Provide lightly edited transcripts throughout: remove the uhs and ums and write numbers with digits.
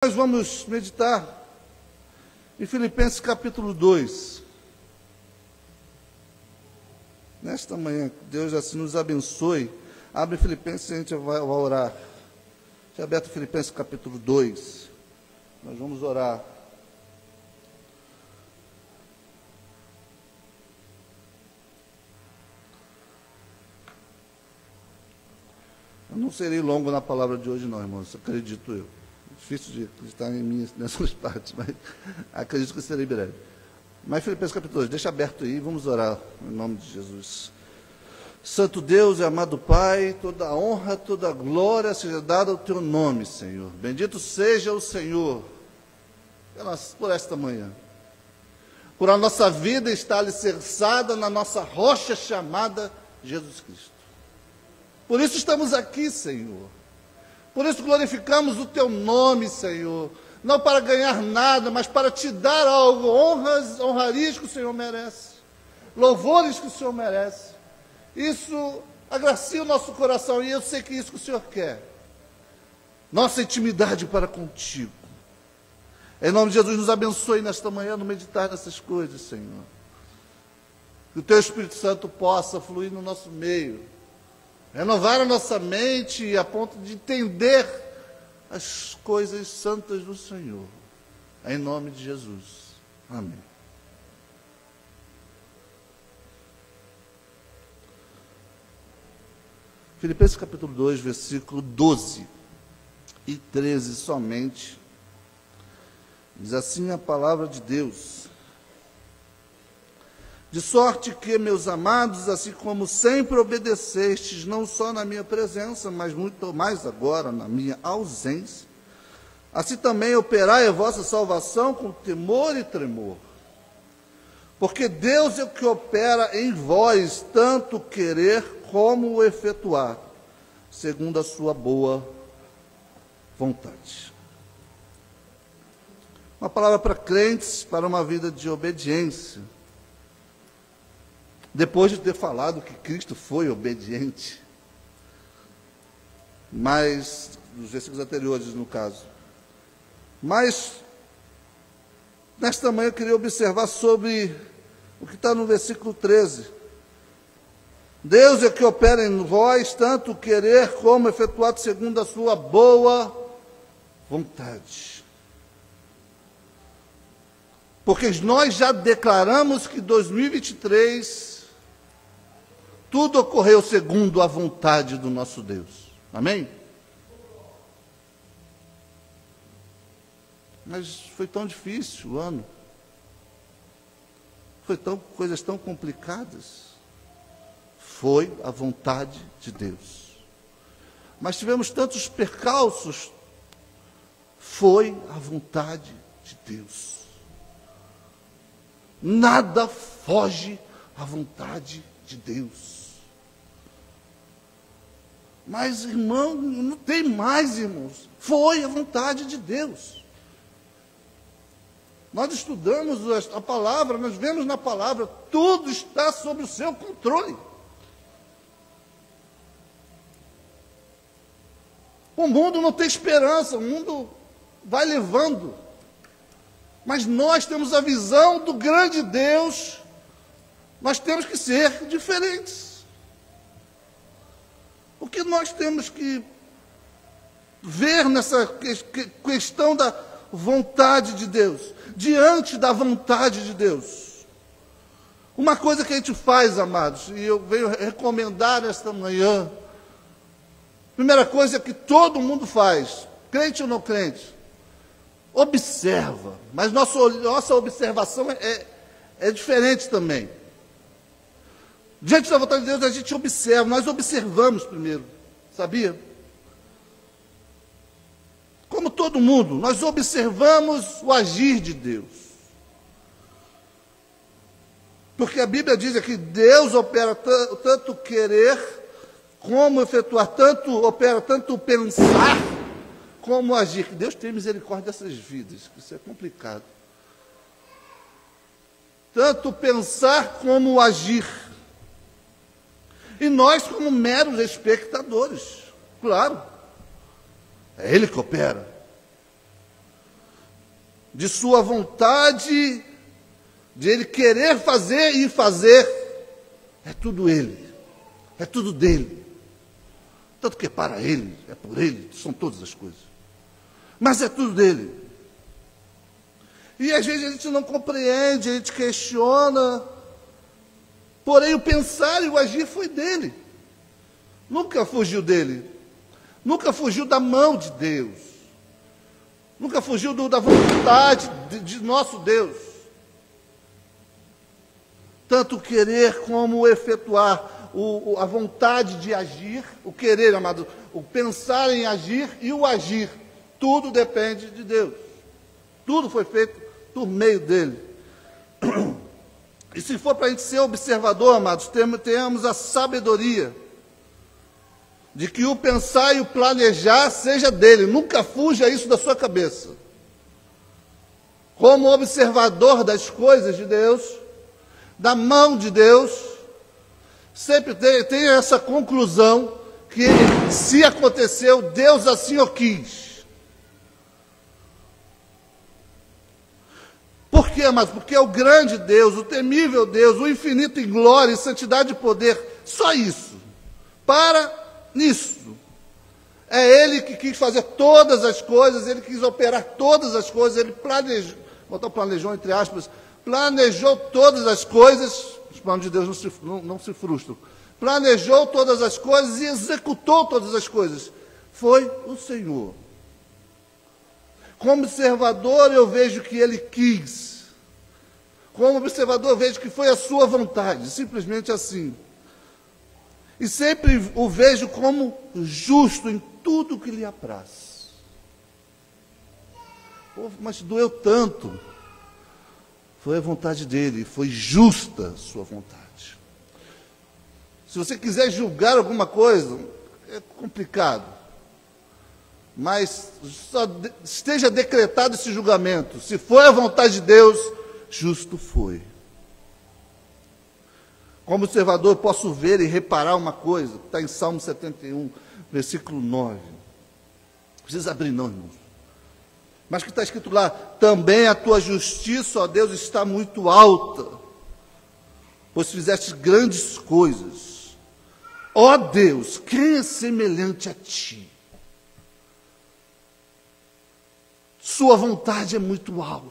Nós vamos meditar em Filipenses capítulo 2. Nesta manhã, Deus assim nos abençoe. Abre Filipenses e a gente vai orar. Já aberto Filipenses capítulo 2. Nós vamos orar. Eu não serei longo na palavra de hoje não, irmãos, acredito eu. Difícil de acreditar em mim nessas partes, mas acredito que serei breve. Mas Filipenses capítulo 2, deixa aberto aí, vamos orar em nome de Jesus. Santo Deus e amado Pai, toda a honra, toda a glória seja dada ao Teu nome, Senhor. Bendito seja o Senhor por esta manhã. Por a nossa vida estar alicerçada na nossa rocha chamada Jesus Cristo. Por isso estamos aqui, Senhor. Por isso glorificamos o Teu nome, Senhor. Não para ganhar nada, mas para Te dar algo. Honrarias que o Senhor merece. Louvores que o Senhor merece. Isso agracia o nosso coração. E eu sei que é isso que o Senhor quer. Nossa intimidade para contigo. Em nome de Jesus, nos abençoe nesta manhã no meditar nessas coisas, Senhor. Que o Teu Espírito Santo possa fluir no nosso meio. Renovar a nossa mente a ponto de entender as coisas santas do Senhor. Em nome de Jesus. Amém. Filipenses capítulo 2, versículo 12 e 13 somente. Diz assim a palavra de Deus. De sorte que, meus amados, assim como sempre obedecestes, não só na minha presença, mas muito mais agora na minha ausência, assim também operai a vossa salvação com temor e tremor. Porque Deus é o que opera em vós, tanto o querer como o efetuar, segundo a sua boa vontade. Uma palavra para crentes, para uma vida de obediência. Depois de ter falado que Cristo foi obediente, mas, nos versículos anteriores, no caso. Mas, nesta manhã eu queria observar sobre o que está no versículo 13. Deus é que opera em vós, tanto o querer como efetuado segundo a sua boa vontade. Porque nós já declaramos que 2023... tudo ocorreu segundo a vontade do nosso Deus. Amém? Mas foi tão difícil o ano. Coisas tão complicadas. Foi a vontade de Deus. Mas tivemos tantos percalços. Foi a vontade de Deus. Nada foge à vontade de Deus. Mas, irmão, não tem mais, irmãos. Foi a vontade de Deus. Nós estudamos a palavra, nós vemos na palavra, tudo está sob o seu controle. O mundo não tem esperança, o mundo vai levando. Mas nós temos a visão do grande Deus, nós temos que ser diferentes. O que nós temos que ver nessa questão da vontade de Deus, diante da vontade de Deus? Uma coisa que a gente faz, amados, e eu venho recomendar esta manhã, primeira coisa que todo mundo faz, crente ou não crente, observa, mas nossa observação é diferente também. Diante da vontade de Deus, a gente observa, nós observamos primeiro, sabia? Como todo mundo, nós observamos o agir de Deus. Porque a Bíblia diz aqui, Deus opera tanto querer, como efetuar, opera tanto pensar, como agir. Que Deus tem misericórdia dessas vidas, que isso é complicado. Tanto pensar como agir. E nós, como meros espectadores, claro, é Ele que opera. de sua vontade, de ele querer fazer e fazer, é tudo ele, é tudo dele. Tanto que é para ele, é por ele, são todas as coisas. Mas é tudo dele. E às vezes a gente não compreende, a gente questiona, porém o pensar e o agir foi dele. Nunca fugiu dele. Nunca fugiu da mão de Deus. Nunca fugiu da vontade de nosso Deus. Tanto o querer como o efetuar, a vontade de agir, o querer, amado, o pensar em agir e o agir, tudo depende de Deus. Tudo foi feito por meio dele. E se for para a gente ser observador, amados, tenhamos a sabedoria de que o pensar e o planejar seja dele. Nunca fuja isso da sua cabeça. Como observador das coisas de Deus, da mão de Deus, sempre tenha essa conclusão que se aconteceu, Deus assim o quis. Por quê, amados? Porque é o grande Deus, o temível Deus, o infinito em glória e santidade e poder. Só isso. Para nisso. É Ele que quis fazer todas as coisas, Ele quis operar todas as coisas, Ele planejou, botar o planejou entre aspas, planejou todas as coisas, os planos de Deus não se frustram, planejou todas as coisas e executou todas as coisas. Foi o Senhor. Como observador, eu vejo que Ele quis. Como observador, eu vejo que foi a sua vontade, simplesmente assim. E sempre o vejo como justo em tudo que lhe apraz. Pô, mas doeu tanto. Foi a vontade dele, foi justa a sua vontade. Se você quiser julgar alguma coisa, é complicado. Mas só esteja decretado esse julgamento. Se foi a vontade de Deus, justo foi. Como observador, eu posso ver e reparar uma coisa, que está em Salmo 71, versículo 9. Não precisa abrir não, irmãos. Mas que está escrito lá, também a tua justiça, ó Deus, está muito alta, pois fizeste grandes coisas. Ó Deus, quem é semelhante a ti? Sua vontade é muito alta.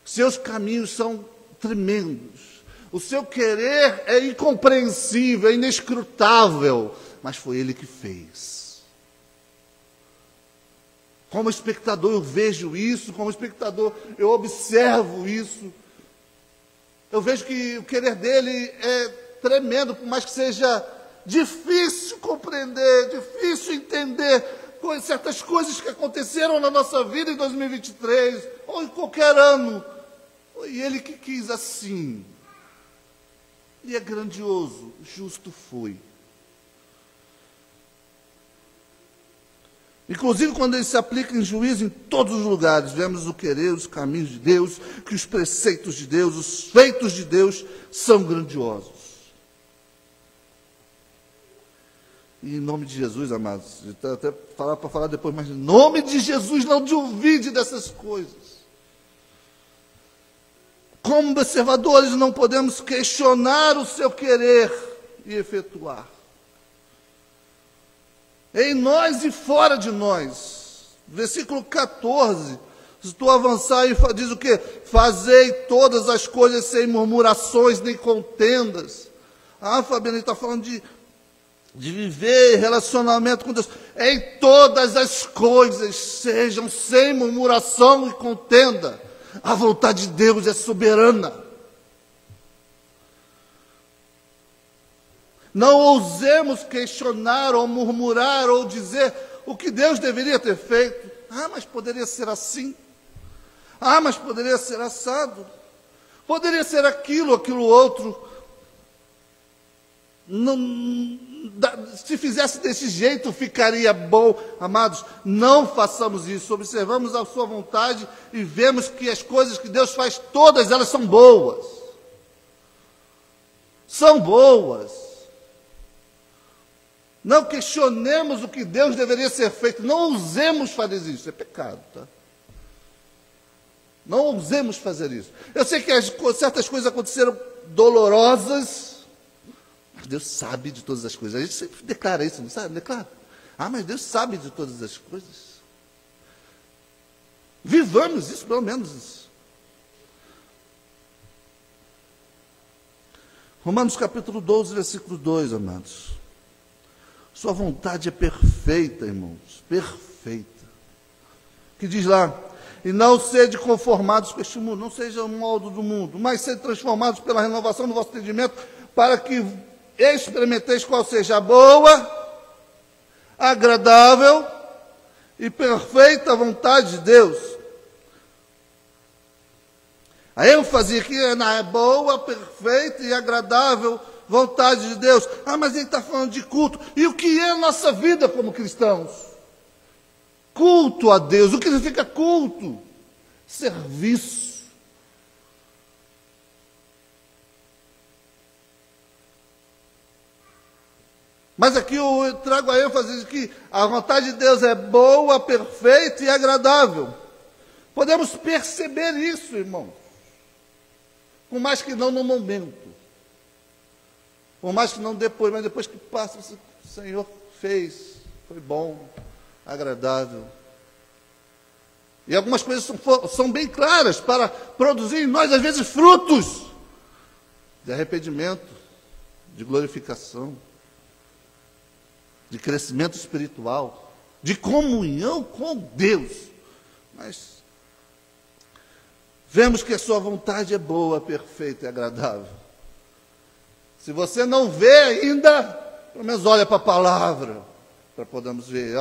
Seus caminhos são tremendos. O seu querer é incompreensível, é inescrutável, mas foi Ele que fez. Como espectador eu vejo isso, como espectador eu observo isso. Eu vejo que o querer dele é tremendo, por mais que seja difícil compreender, difícil entender certas coisas que aconteceram na nossa vida em 2023, ou em qualquer ano. E Ele que quis assim. E é grandioso, justo foi. Inclusive, quando ele se aplica em juízo em todos os lugares, vemos o querer, os caminhos de Deus, que os preceitos de Deus, os feitos de Deus são grandiosos. E em nome de Jesus, amados, até para falar depois, mas em nome de Jesus, não duvide dessas coisas. Como observadores, não podemos questionar o seu querer e efetuar. Em nós e fora de nós. Versículo 14. Se tu avançar e diz o quê? Fazei todas as coisas sem murmurações nem contendas. Ah, Fabiana, ele está falando de viver relacionamento com Deus. Em todas as coisas sejam sem murmuração e contenda. A vontade de Deus é soberana. Não ousemos questionar ou murmurar ou dizer o que Deus deveria ter feito. Ah, mas poderia ser assim. Ah, mas poderia ser assado. Poderia ser aquilo outro. Não, se fizesse desse jeito, ficaria bom. Amados, não façamos isso. Observamos a sua vontade e vemos que as coisas que Deus faz, todas elas são boas. São boas. Não questionemos o que Deus deveria ser feito. Não ousemos fazer isso. É pecado, tá? Não ousemos fazer isso. Eu sei que certas coisas aconteceram dolorosas, mas Deus sabe de todas as coisas. A gente sempre declara isso, não sabe? Declara. Mas Deus sabe de todas as coisas. Vivamos isso, pelo menos. Romanos capítulo 12, versículo 2, amados. Sua vontade é perfeita, irmãos. Perfeita. Que diz lá: e não sede conformados com este mundo, não seja o molde do mundo, mas sede transformados pela renovação do vosso entendimento, para que experimenteis qual seja a boa, agradável e perfeita vontade de Deus. A ênfase aqui é na boa, perfeita e agradável vontade de Deus. Mas ele está falando de culto. E o que é a nossa vida como cristãos? Culto a Deus. O que significa culto? Serviço. Mas aqui eu trago a ênfase de que a vontade de Deus é boa, perfeita e agradável. Podemos perceber isso, irmão. Por mais que não no momento. Por mais que não depois, mas depois que passa, o Senhor fez, foi bom, agradável. E algumas coisas são bem claras para produzir em nós, às vezes, frutos de arrependimento, de glorificação, de crescimento espiritual, de comunhão com Deus. Mas vemos que a sua vontade é boa, perfeita e agradável. Se você não vê ainda, pelo menos olha para a palavra, para podermos ver.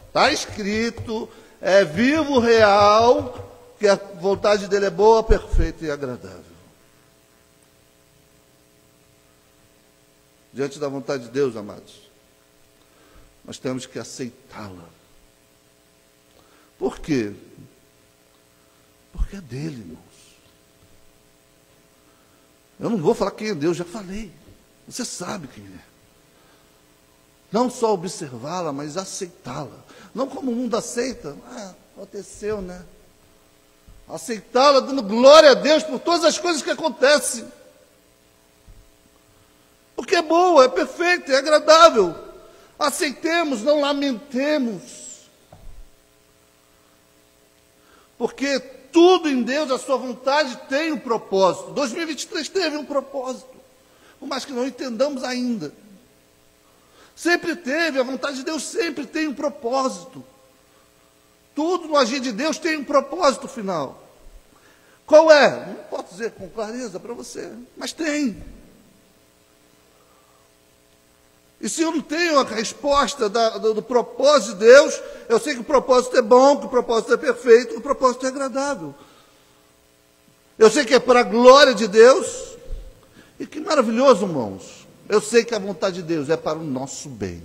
Está escrito, é vivo, real, que a vontade dele é boa, perfeita e agradável. Diante da vontade de Deus, amados, nós temos que aceitá-la. Por quê? Porque é dele, irmãos. Eu não vou falar quem é Deus, já falei. Você sabe quem é. Não só observá-la, mas aceitá-la. Não como o mundo aceita. Aconteceu, né? Aceitá-la, dando glória a Deus por todas as coisas que acontecem. Porque é boa, é perfeita, é agradável. Aceitemos, não lamentemos. Porque tudo em Deus, a sua vontade, tem um propósito. 2023 teve um propósito. Por mais que não entendamos ainda. Sempre teve, a vontade de Deus sempre tem um propósito. Tudo no agir de Deus tem um propósito final. Qual é? Não posso dizer com clareza para você, mas tem. E se eu não tenho a resposta do propósito de Deus, eu sei que o propósito é bom, que o propósito é perfeito, que o propósito é agradável. Eu sei que é para a glória de Deus. E que maravilhoso, irmãos. Eu sei que a vontade de Deus é para o nosso bem.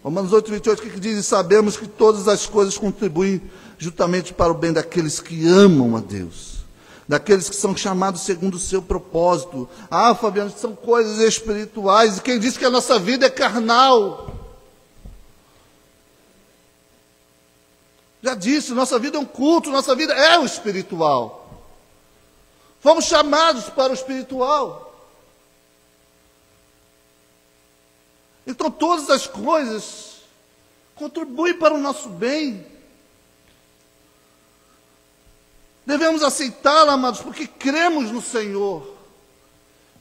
Romanos 8, 28, que diz: e sabemos que todas as coisas contribuem juntamente para o bem daqueles que amam a Deus. Daqueles que são chamados segundo o seu propósito. Fabiano, são coisas espirituais. E quem disse que a nossa vida é carnal? Já disse, nossa vida é um culto, nossa vida é o espiritual. Fomos chamados para o espiritual. Então todas as coisas contribuem para o nosso bem. Devemos aceitá-la, amados, porque cremos no Senhor.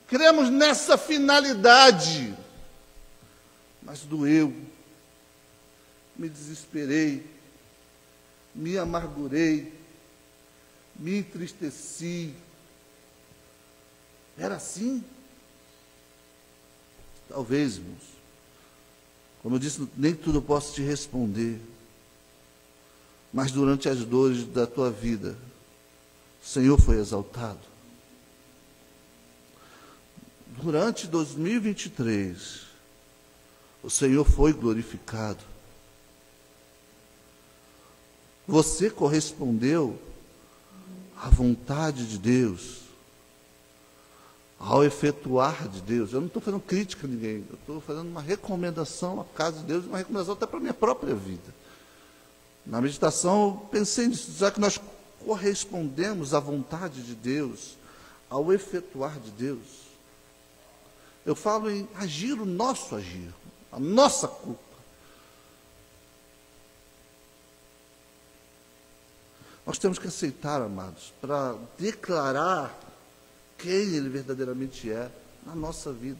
Cremos nessa finalidade. Mas doeu. Me desesperei. Me amargurei. Me entristeci. Era assim? Talvez, irmãos. Como eu disse, nem tudo eu posso te responder. Mas durante as dores da tua vida, o Senhor foi exaltado. Durante 2023, o Senhor foi glorificado. Você correspondeu à vontade de Deus, ao efetuar de Deus. Eu não estou fazendo crítica a ninguém, eu estou fazendo uma recomendação à casa de Deus, uma recomendação até para a minha própria vida. Na meditação, eu pensei nisso, já que nós correspondemos à vontade de Deus, ao efetuar de Deus. Eu falo em agir o nosso agir, a nossa culpa. Nós temos que aceitar, amados, para declarar quem Ele verdadeiramente é na nossa vida.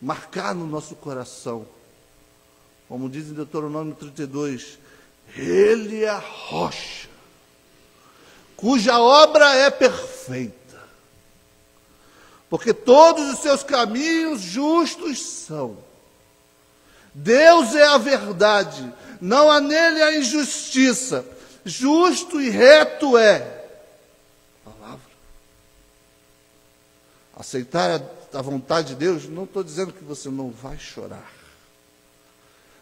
Marcar no nosso coração. Como diz em Deuteronômio 32, Ele é a rocha, cuja obra é perfeita, porque todos os seus caminhos justos são. Deus é a verdade, não há nele a injustiça, justo e reto é. Palavra. Aceitar a vontade de Deus, não estou dizendo que você não vai chorar.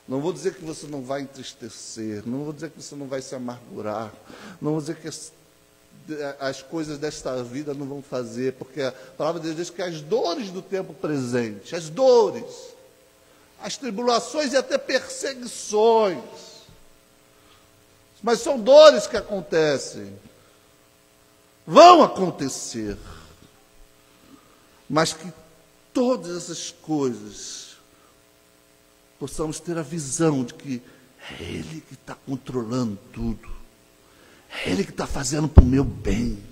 Não vou dizer que você não vai entristecer, não vou dizer que você não vai se amargurar, não vou dizer que as coisas desta vida não vão fazer, porque a palavra de Deus diz que as dores do tempo presente, as dores, as tribulações e até perseguições, mas são dores que acontecem, vão acontecer, mas que todas essas coisas possamos ter a visão de que é Ele que está controlando tudo, é Ele que está fazendo para o meu bem,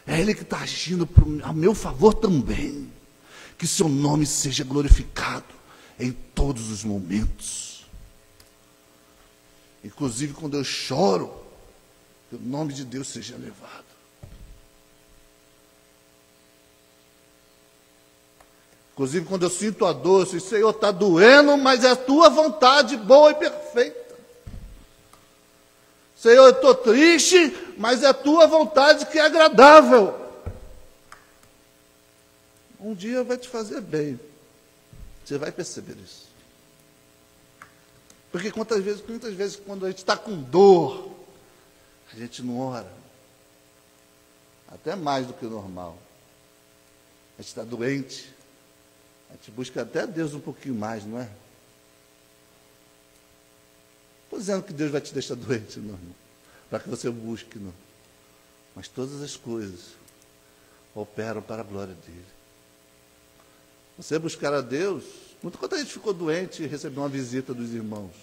é Ele que está agindo a meu favor também, que seu nome seja glorificado em todos os momentos, inclusive quando eu choro, que o nome de Deus seja elevado. Inclusive, quando eu sinto a dor, eu digo, Senhor, está doendo, mas é a tua vontade boa e perfeita. Senhor, eu estou triste, mas é a tua vontade que é agradável. Um dia vai te fazer bem. Você vai perceber isso. Porque muitas vezes, quando a gente está com dor, a gente não ora. Até mais do que o normal. A gente está doente. A gente busca até Deus um pouquinho mais, não é? Estou dizendo que Deus vai te deixar doente, não, para que você o busque, não. Mas todas as coisas operam para a glória dele. Você buscar a Deus, quando a gente ficou doente e recebeu uma visita dos irmãos.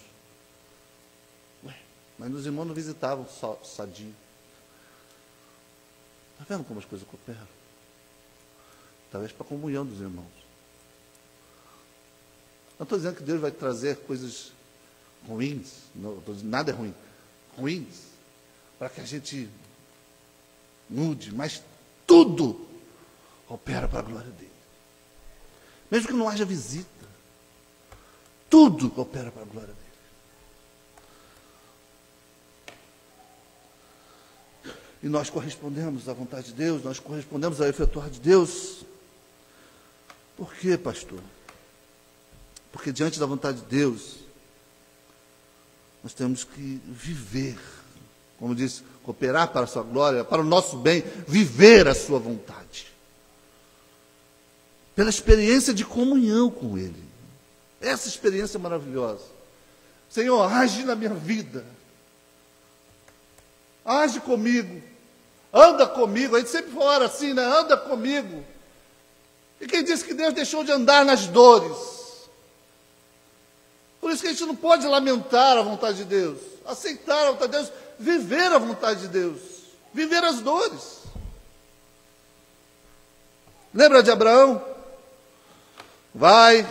Mas os irmãos não visitavam só sadio. Está vendo como as coisas cooperam? Talvez para a comunhão dos irmãos. Não estou dizendo que Deus vai trazer coisas ruins, não estou dizendo nada é ruim, ruins, para que a gente mude, mas tudo opera para a glória dele. Mesmo que não haja visita, tudo opera para a glória dele. E nós correspondemos à vontade de Deus, nós correspondemos ao efetuar de Deus. Por quê, pastor? Porque diante da vontade de Deus, nós temos que viver, como diz, cooperar para a sua glória, para o nosso bem, viver a sua vontade. Pela experiência de comunhão com Ele. Essa experiência é maravilhosa. Senhor, age na minha vida. Age comigo. Anda comigo. A gente sempre ora assim, né? Anda comigo. E quem disse que Deus deixou de andar nas dores? Por isso que a gente não pode lamentar a vontade de Deus, aceitar a vontade de Deus, viver a vontade de Deus, viver as dores. Lembra de Abraão? Vai,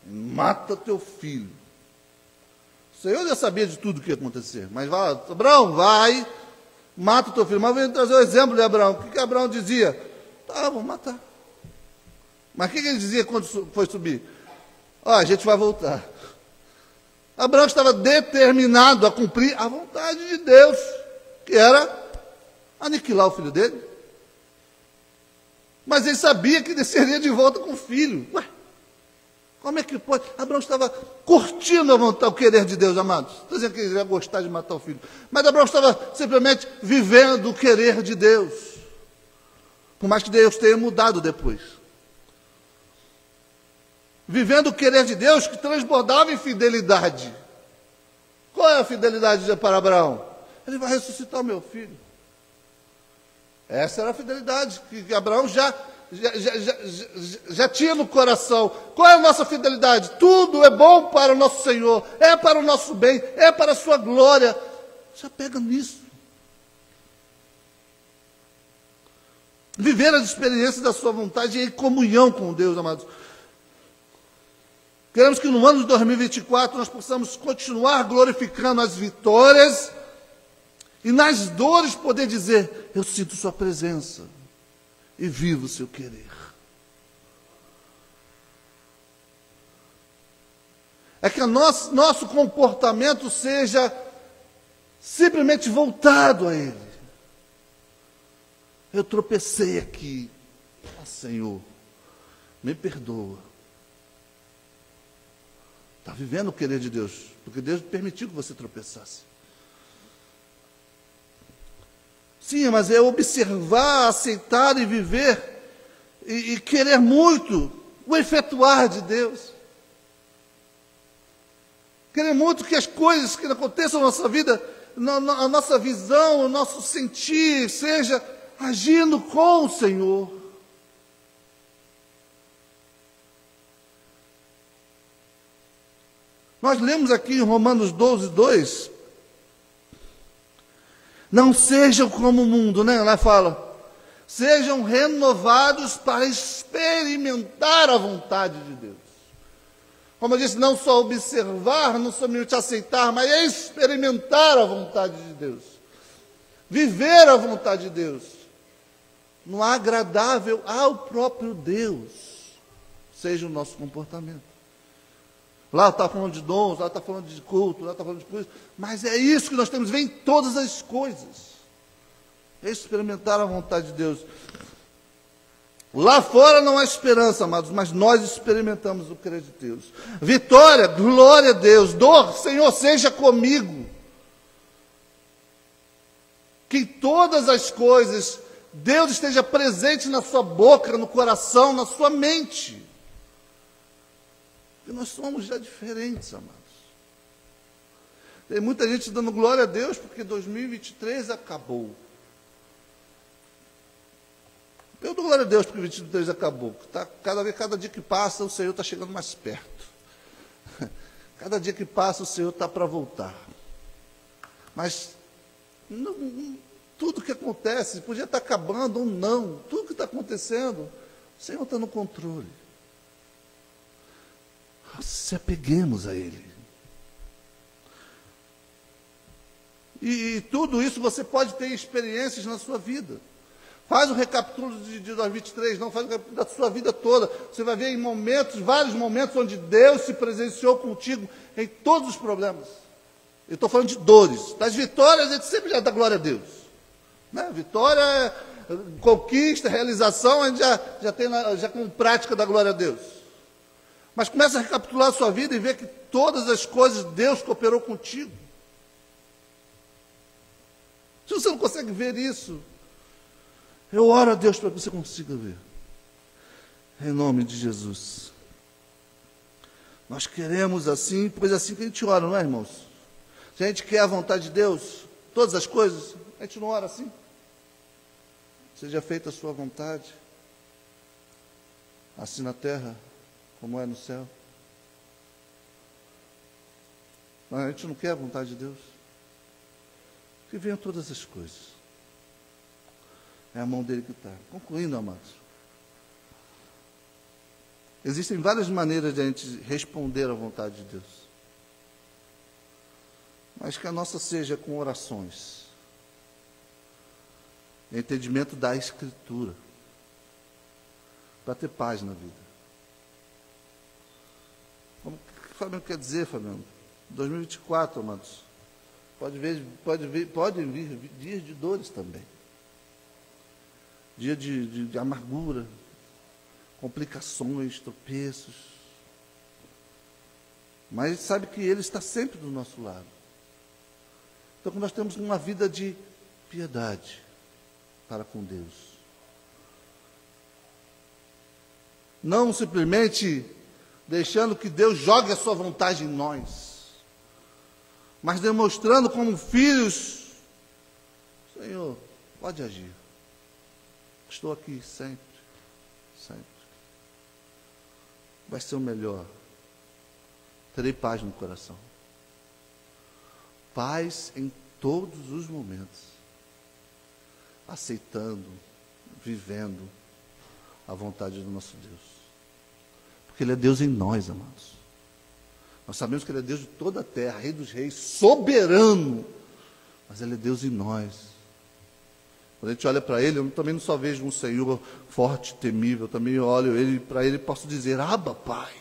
mata teu filho. O Senhor já sabia de tudo o que ia acontecer, mas vai, Abraão, vai, mata teu filho. Mas vou trazer o exemplo de Abraão. O que Abraão dizia? Tá, vou matar. Mas o que ele dizia quando foi subir? A gente vai voltar. Abraão estava determinado a cumprir a vontade de Deus, que era aniquilar o filho dele. Mas ele sabia que desceria de volta com o filho. Ué, como é que pode? Abraão estava curtindo a vontade, o querer de Deus, amados. Estou dizendo que ele ia gostar de matar o filho. Mas Abraão estava simplesmente vivendo o querer de Deus. Por mais que Deus tenha mudado depois. Vivendo o querer de Deus que transbordava em fidelidade. Qual é a fidelidade para Abraão? Ele vai ressuscitar o meu filho. Essa era a fidelidade que Abraão já tinha no coração. Qual é a nossa fidelidade? Tudo é bom para o nosso Senhor, é para o nosso bem, é para a sua glória. Já pega nisso. Viver as experiências da sua vontade em comunhão com Deus, amados. Queremos que no ano de 2024 nós possamos continuar glorificando as vitórias e nas dores poder dizer, eu sinto sua presença e vivo o seu querer. É que o nosso comportamento seja simplesmente voltado a Ele. Eu tropecei aqui. Senhor, me perdoa. Está vivendo o querer de Deus, porque Deus permitiu que você tropeçasse. Sim, mas é observar, aceitar e viver, e querer muito o efetuar de Deus. Querer muito que as coisas que aconteçam na nossa vida, a nossa visão, o nosso sentir, seja agindo com o Senhor. Nós lemos aqui em Romanos 12, 2, não sejam como o mundo, né? Lá fala, sejam renovados para experimentar a vontade de Deus. Como eu disse, não só observar, não somente aceitar, mas experimentar a vontade de Deus. Viver a vontade de Deus. No agradável ao próprio Deus, seja o nosso comportamento. Lá está falando de dons, lá está falando de culto, lá está falando de coisas, mas é isso que nós temos que ver em todas as coisas. Experimentar a vontade de Deus. Lá fora não há esperança, amados, mas nós experimentamos o querer de Deus. Vitória, glória a Deus. Dor, Senhor, seja comigo. Que em todas as coisas Deus esteja presente na sua boca, no coração, na sua mente. Porque nós somos já diferentes, amados. Tem muita gente dando glória a Deus porque 2023 acabou. Eu dou glória a Deus porque 2023 acabou. Cada dia que passa, o Senhor está chegando mais perto. Cada dia que passa, o Senhor está para voltar. Mas tudo que acontece, podia estar acabando ou não, tudo que está acontecendo, o Senhor está no controle. Se apeguemos a Ele. E tudo isso você pode ter experiências na sua vida. Faz um recapitulo de 2023, não faz um recapitulo da sua vida toda. Você vai ver em momentos, vários momentos, onde Deus se presenciou contigo em todos os problemas. Eu estou falando de dores. Das vitórias, a gente sempre já dá glória a Deus. Né? Vitória, conquista, realização, a gente já tem já com prática da glória a Deus. Mas começa a recapitular a sua vida e ver que todas as coisas Deus cooperou contigo. Se você não consegue ver isso, eu oro a Deus para que você consiga ver. Em nome de Jesus. Nós queremos assim, pois é assim que a gente ora, não é, irmãos? Se a gente quer a vontade de Deus, todas as coisas, a gente não ora assim. Seja feita a sua vontade, assim na terra, como é no céu. Mas a gente não quer a vontade de Deus. Que venham todas as coisas. É a mão dele que está. Concluindo, amados. Existem várias maneiras de a gente responder à vontade de Deus. Mas que a nossa seja com orações. Entendimento da Escritura. Para ter paz na vida. Como que o Fabiano quer dizer, Fabiano? 2024, amados. Podem vir dias de dores também. Dia de amargura, complicações, tropeços. Mas sabe que Ele está sempre do nosso lado. Então nós temos uma vida de piedade para com Deus. Não simplesmente deixando que Deus jogue a sua vontade em nós. mas demonstrando como filhos, Senhor, pode agir. Estou aqui sempre, sempre. Vai ser o melhor. Terei paz no coração. Paz em todos os momentos. Aceitando, vivendo a vontade do nosso Deus. Porque Ele é Deus em nós, amados. Nós sabemos que Ele é Deus de toda a terra, Rei dos reis, soberano. Mas Ele é Deus em nós. Quando a gente olha para Ele, eu também não só vejo um Senhor forte, temível, eu também olho para Ele e posso dizer, Abba, Pai.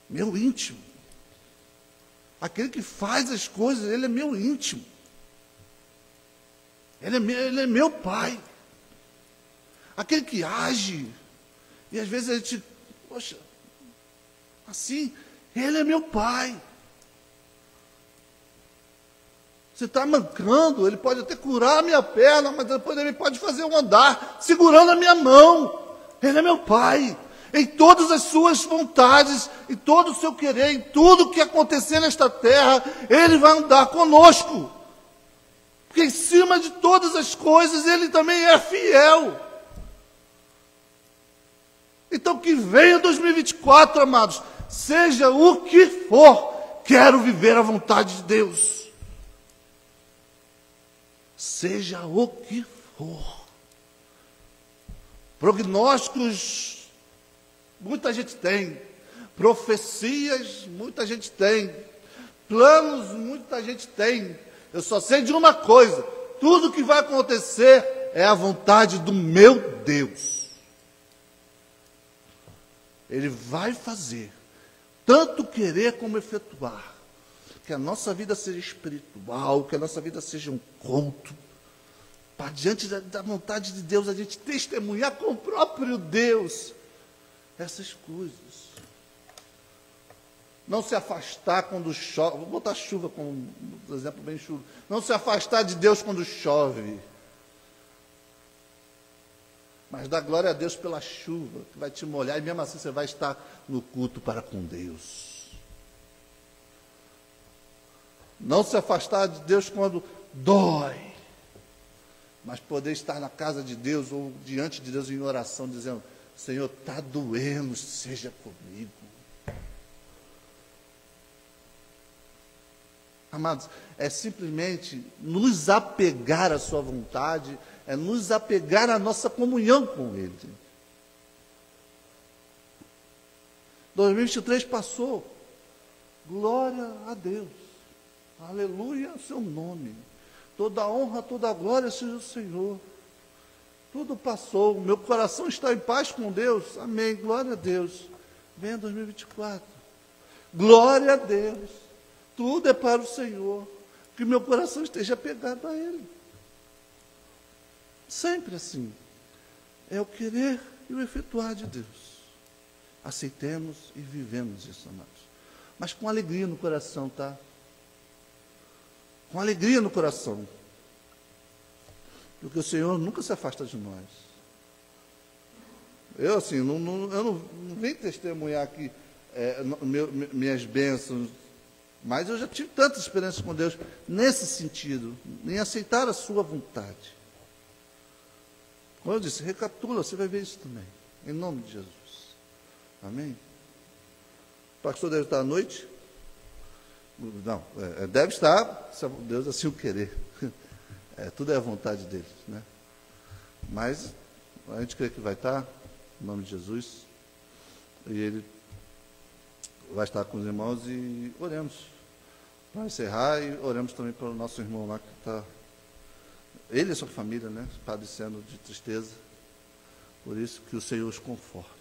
Meu íntimo. Aquele que faz as coisas, Ele é meu íntimo. Ele é meu Pai. Aquele que age. E às vezes a gente, poxa, assim, Ele é meu Pai. Você está mancando, Ele pode até curar a minha perna, mas depois Ele pode fazer um andar segurando a minha mão. Ele é meu Pai. Em todas as suas vontades, em todo o seu querer, em tudo que acontecer nesta terra, Ele vai andar conosco. Porque em cima de todas as coisas, Ele também é fiel. Então que venha 2024, amados, seja o que for, quero viver a vontade de Deus. Seja o que for. Prognósticos muita gente tem, profecias muita gente tem, planos muita gente tem. Eu só sei de uma coisa: tudo que vai acontecer é a vontade do meu Deus. Ele vai fazer, tanto querer como efetuar. Que a nossa vida seja espiritual, que a nossa vida seja um culto. Para diante da vontade de Deus, a gente testemunhar com o próprio Deus essas coisas. Não se afastar quando chove. Vou botar chuva como um exemplo bem chuva. Não se afastar de Deus quando chove. Mas dá glória a Deus pela chuva, que vai te molhar, e mesmo assim você vai estar no culto para com Deus. Não se afastar de Deus quando dói, mas poder estar na casa de Deus ou diante de Deus em oração, dizendo: Senhor, está doendo, seja comigo. Amados, é simplesmente nos apegar à sua vontade, é nos apegar à nossa comunhão com Ele. 2023 passou, glória a Deus, aleluia ao seu nome, toda honra, toda glória seja o Senhor. Tudo passou, meu coração está em paz com Deus, amém, glória a Deus. Venha 2024, glória a Deus, tudo é para o Senhor, que meu coração esteja apegado a Ele. Sempre assim, é o querer e o efetuar de Deus. Aceitemos e vivemos isso, amados. Mas com alegria no coração, tá? Com alegria no coração. Porque o Senhor nunca se afasta de nós. Eu, assim, eu não venho testemunhar aqui minhas bênçãos, mas eu já tive tantas experiências com Deus nesse sentido, em aceitar a sua vontade. Como eu disse, recapitula, você vai ver isso também, em nome de Jesus. Amém? O pastor deve estar à noite? Não, deve estar, se Deus assim o querer. Tudo é a vontade dele, né? Mas a gente crê que vai estar, em nome de Jesus, e ele vai estar com os irmãos e oremos para encerrar e oremos também para o nosso irmão lá que está, ele e a sua família, né, padecendo de tristeza, por isso que o Senhor os conforte.